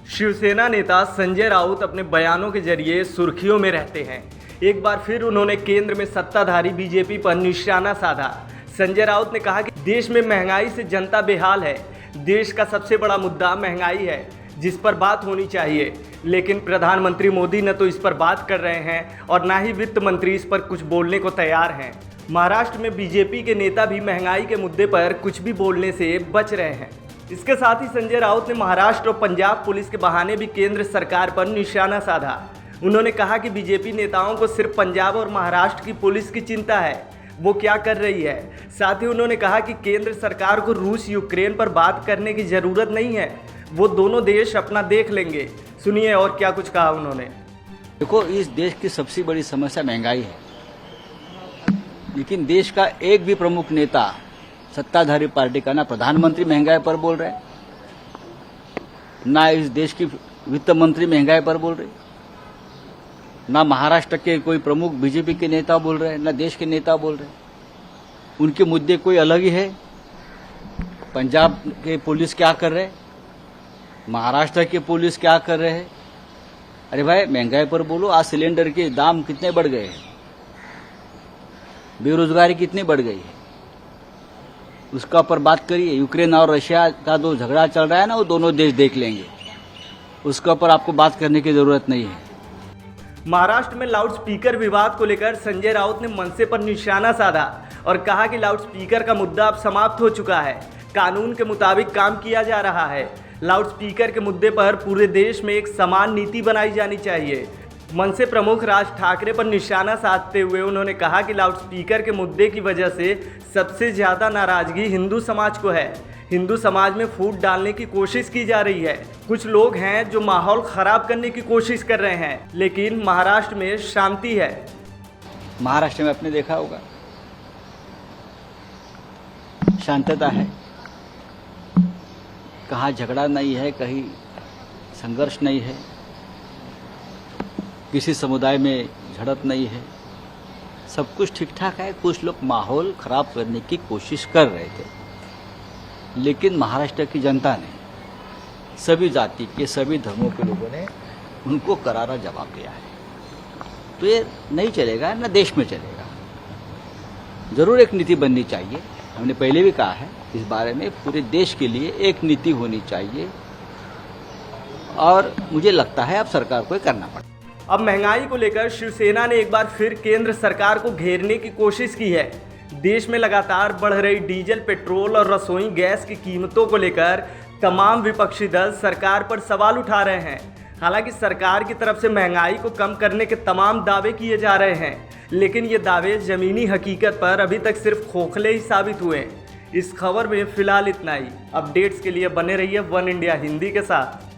शिवसेना नेता संजय राउत अपने बयानों के जरिए सुर्खियों में रहते हैं। एक बार फिर उन्होंने केंद्र में सत्ताधारी बीजेपी पर निशाना साधा। संजय राउत ने कहा कि देश में महंगाई से जनता बेहाल है। देश का सबसे बड़ा मुद्दा महंगाई है, जिस पर बात होनी चाहिए, लेकिन प्रधानमंत्री मोदी न तो इस पर बात कर रहे हैं और ना ही वित्त मंत्री इस पर कुछ बोलने को तैयार हैं। महाराष्ट्र में बीजेपी के नेता भी महंगाई के मुद्दे पर कुछ भी बोलने से बच रहे हैं। इसके साथ ही संजय राउत ने महाराष्ट्र और पंजाब पुलिस के बहाने भी केंद्र सरकार पर निशाना साधा। उन्होंने कहा कि बीजेपी नेताओं को सिर्फ पंजाब और महाराष्ट्र की पुलिस की चिंता है, वो क्या कर रही है। साथ ही उन्होंने कहा कि केंद्र सरकार को रूस यूक्रेन पर बात करने की ज़रूरत नहीं है, वो दोनों देश अपना देख लेंगे। सुनिए और क्या कुछ कहा उन्होंने। देखो, इस देश की सबसे बड़ी समस्या महंगाई है, लेकिन देश का एक भी प्रमुख नेता सत्ताधारी पार्टी का ना प्रधानमंत्री महंगाई पर बोल रहे, ना इस देश की वित्त मंत्री महंगाई पर बोल रहे, ना महाराष्ट्र के कोई प्रमुख बीजेपी के नेता बोल रहे, ना देश के नेता बोल रहे। उनके मुद्दे कोई अलग ही है। पंजाब के पुलिस क्या कर रहे, महाराष्ट्र के पुलिस क्या कर रहे हैं। अरे भाई, महंगाई पर बोलो। आज सिलेंडर के दाम कितने बढ़ गए हैं, बेरोजगारी कितनी बढ़ गई है, उसका पर बात करिए। यूक्रेन और रशिया का जो झगड़ा चल रहा है ना, वो दोनों देश देख लेंगे, उसका पर आपको बात करने की जरूरत नहीं है। महाराष्ट्र में लाउडस्पीकर विवाद को लेकर संजय राउत ने मनसे पर निशाना साधा और कहा कि लाउडस्पीकर का मुद्दा अब समाप्त हो चुका है, कानून के मुताबिक काम किया जा रहा है। लाउडस्पीकर के मुद्दे पर पूरे देश में एक समान नीति बनाई जानी चाहिए। मनसे प्रमुख राज ठाकरे पर निशाना साधते हुए उन्होंने कहा कि लाउडस्पीकर के मुद्दे की वजह से सबसे ज़्यादा नाराजगी हिंदू समाज को है। हिंदू समाज में फूट डालने की कोशिश की जा रही है। कुछ लोग हैं जो माहौल खराब करने की कोशिश कर रहे हैं, लेकिन महाराष्ट्र में शांति है। महाराष्ट्र में आपने देखा होगा, शांतता है, कहाँ झगड़ा नहीं है, कहीं संघर्ष नहीं है, किसी समुदाय में झड़प नहीं है, सब कुछ ठीक ठाक है। कुछ लोग माहौल खराब करने की कोशिश कर रहे थे, लेकिन महाराष्ट्र की जनता ने, सभी जाति के सभी धर्मों के लोगों ने उनको करारा जवाब दिया है। तो ये नहीं चलेगा, न देश में चलेगा। जरूर एक नीति बननी चाहिए। हमने पहले भी कहा है इस बारे में, पूरे देश के लिए एक नीति होनी चाहिए, और मुझे लगता है अब सरकार को करना पड़ेगा। अब महंगाई को लेकर शिवसेना ने एक बार फिर केंद्र सरकार को घेरने की कोशिश की है। देश में लगातार बढ़ रही डीजल, पेट्रोल और रसोई गैस की कीमतों को लेकर तमाम विपक्षी दल सरकार पर सवाल उठा रहे हैं। हालांकि सरकार की तरफ से महंगाई को कम करने के तमाम दावे किए जा रहे हैं, लेकिन ये दावे ज़मीनी हकीकत पर अभी तक सिर्फ खोखले ही साबित हुए हैं। इस खबर में फिलहाल इतना ही। अपडेट्स के लिए बने रहिए वन इंडिया हिंदी के साथ।